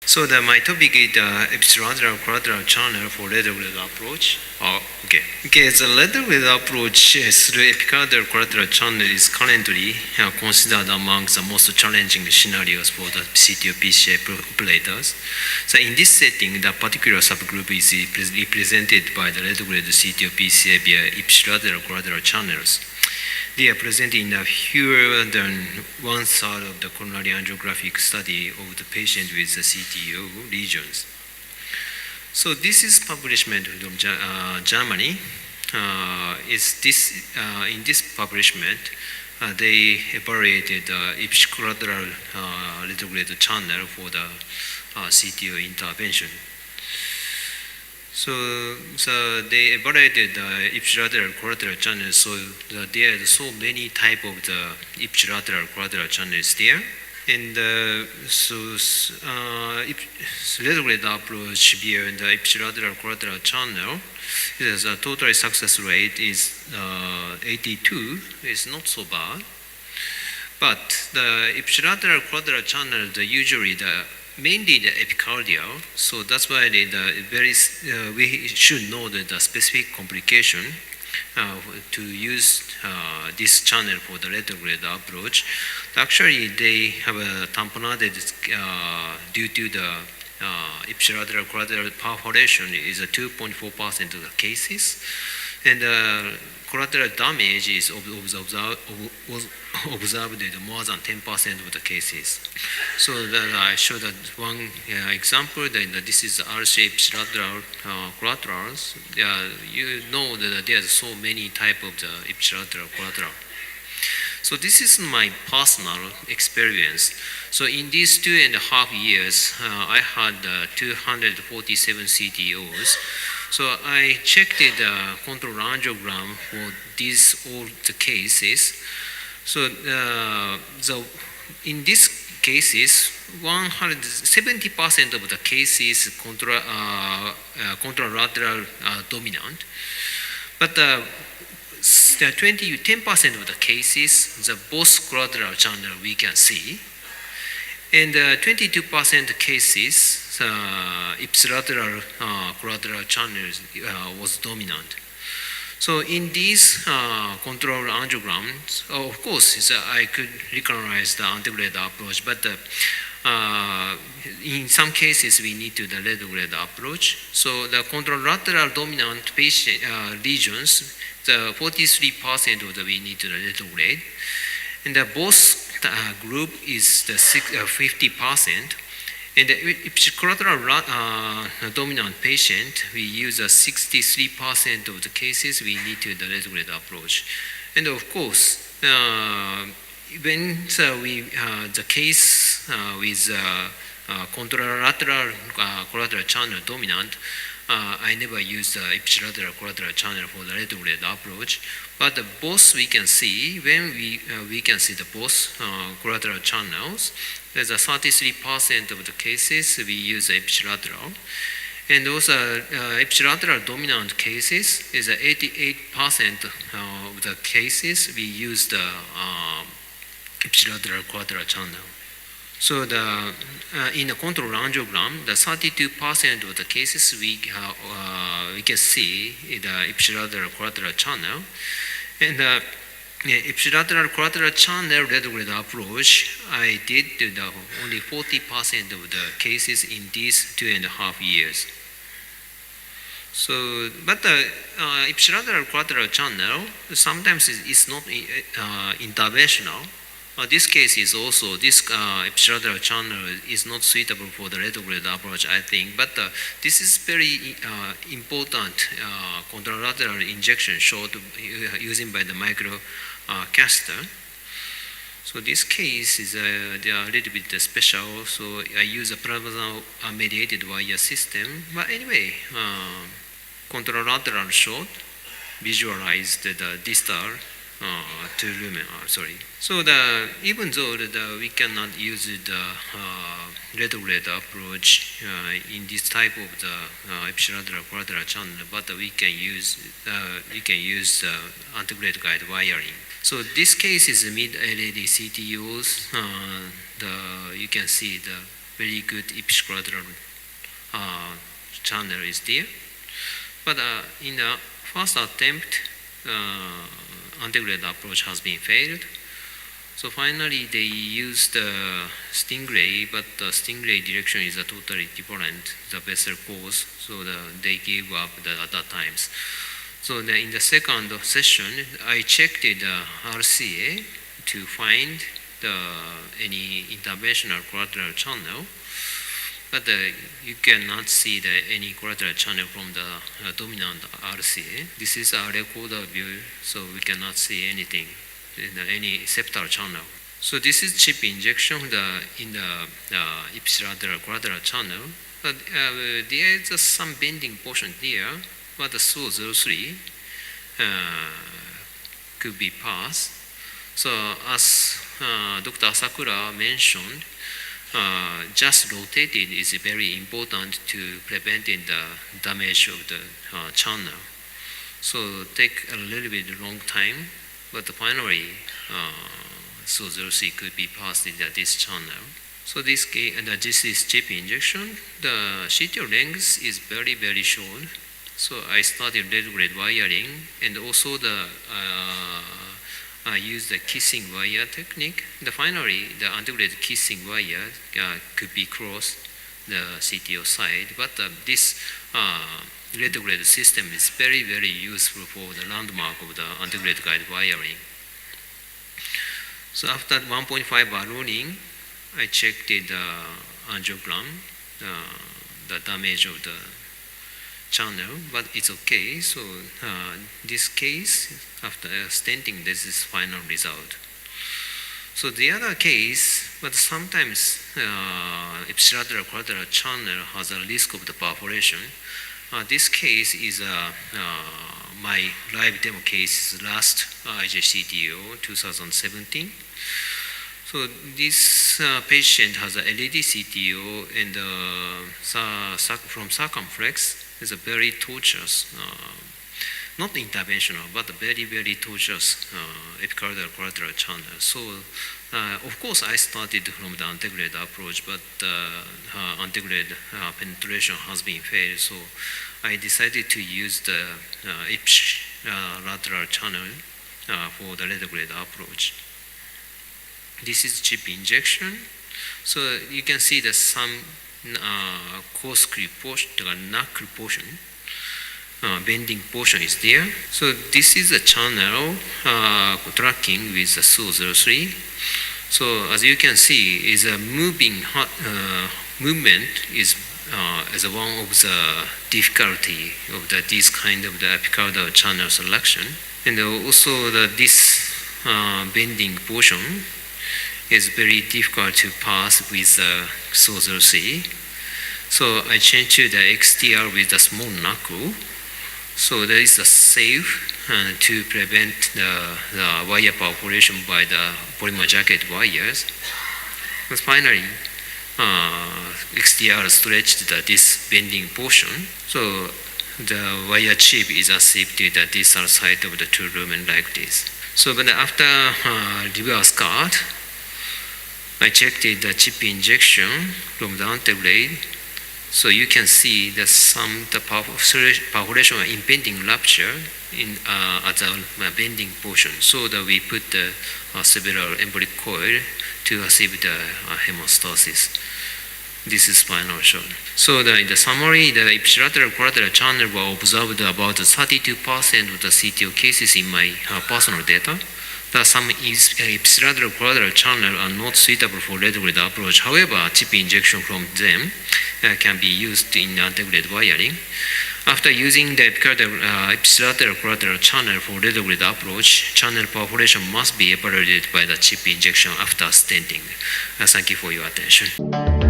So my topic is the ipsilateral quadrilateral channel for letter-grid approach. Okay. The letter-grid approach through epicardial quadrilateral channel is currently considered among the most challenging scenarios for the CTO-PCA operators. So in this setting, the particular subgroup is represented by the letter-grid CTO-PCA via ipsilateral quadrilateral channels. They are present in fewer than one-third of the coronary angiographic study of the patient with the CTO lesions. So this is publishment from Germany. In this publishment, they evaluated the ipsilateral retrograde channel for the CTO intervention. So they evaluated the ipsilateral collateral channels. So there are so many type of the ipsilateral collateral channels there, and retrograde approach via the ipsilateral collateral channel, the total success rate is 82. It's not so bad, but the ipsilateral collateral channel, usually mainly the epicardial, so that's why we should know the specific complication to use this channel for the retrograde approach. Actually, they have a tamponade due to the ipsilateral collateral perforation is 2.4% of the cases, and collateral damage is observed in more than 10% of the cases. So that I showed that one example. That this is R-shaped ipsilateral collaterals. You know that there's so many type of the ipsilateral collateral. So this is my personal experience. So in these 2.5 years, I had 247 CTOs. So I checked the control angiogram for these all the cases. So in these cases, 170% of the cases contralateral dominant, but 10% of the cases, the both collateral channel we can see, and 22% cases, ipsilateral collateral channels was dominant. So in these control angiograms, of course, I could recognize the antegrade approach, but in some cases we need to the retrograde approach. So the contralateral dominant patient lesions, the 43% of the we need to the retrograde, and the both group is the 50%. And the ipsilateral dominant patient, we use 63% of the cases we need to the retrograde approach. And of course, when the case with contralateral collateral channel dominant, I never use the ipsilateral collateral channel for the retrograde approach. But both we can see, when we can see the both collateral channels, there's 33% of the cases we use ipsilateral. And also ipsilateral dominant cases is 88% of the cases we use the ipsilateral collateral channel. So in the control angiogram, the 32% of the cases we can see the ipsilateral collateral channel, and ipsilateral collateral channel retrograde approach, I did only 40% of the cases in these 2.5 years. So, but the ipsilateral collateral channel sometimes is not interventional. This case is also, this ipsilateral channel is not suitable for the retrograde approach, I think, but this is very important contralateral injection shot using by the micro caster. So this case is they are a little bit special, so I use a plasma mediated wire system, but anyway, contralateral shot visualized the distal to lumen, sorry. So even though we cannot use the retrograde approach in this type of the ipsilateral collateral channel, but we can use antegrade guide wiring. So this case is mid-LED CTUs. You can see very good epicollateral channel is there. But in the first attempt, antegrade approach has been failed. So finally, they used Stingray, but the Stingray direction is a totally different, the vessel course, so they gave up at that times. So in the second session, I checked the RCA to find any interventional collateral channel, but you cannot see any collateral channel from the dominant RCA. This is a recorder view, so we cannot see anything in any septal channel. So this is chip injection in the ipsilateral collateral channel. But there is some bending portion here, but the SO03 could be passed. So as Dr. Asakura mentioned, just rotated is very important to preventing the damage of the channel. So take a little bit long time, but finally SO03 could be passed in this channel. So this is chip injection. The CTO length is very, very short. So I started retrograde wiring, and also I used the kissing wire technique. Finally, the antegrade kissing wire could be crossed the CTO side, but this retrograde system is very, very useful for the landmark of the antegrade guide wiring. So after 1.5 ballooning, I checked the angiogram, the damage of the channel, but it's okay. So this case, after stenting, this is final result. So the other case, but sometimes ipsilateral collateral channel has a risk of the perforation. This case is my live demo case, last IJCTO 2017. So this patient has a LED CTO, and from circumflex is a very tortuous, not interventional, but a very, very tortuous epicardial collateral channel. So of course I started from the antegrade approach, but antegrade penetration has been failed. So I decided to use the ipsilateral channel for the retrograde approach. This is chip injection. So you can see that some corkscrew portion, the knuckle portion, bending portion is there. So this is a channel tracking with the SO03. So as you can see, is a moving movement is one of the difficulty of this kind of the epicardial channel selection, and also this bending portion is very difficult to pass with SO03. So I changed to the XTR with a small knuckle. So there is a safe to prevent the wire perforation by the polymer jacket wires. But finally, XTR stretched this bending portion. So the wire chip is assigned to the distal side of the two lumen like this. So but after reverse cut, I checked the chip injection from the antegrade. So you can see that the perforation or impending rupture at the bending portion. So that we put the several embolic coil to achieve the hemostasis. This is final shot. So in the summary, the ipsilateral collateral channel were observed about 32% of the CTO cases in my personal data. Some ipsilateral collateral channel are not suitable for retrograde approach. However, chip injection from them can be used in antegrade wiring. After using the ipsilateral collateral channel for retrograde approach, channel perforation must be evaluated by the chip injection after stenting. Thank you for your attention.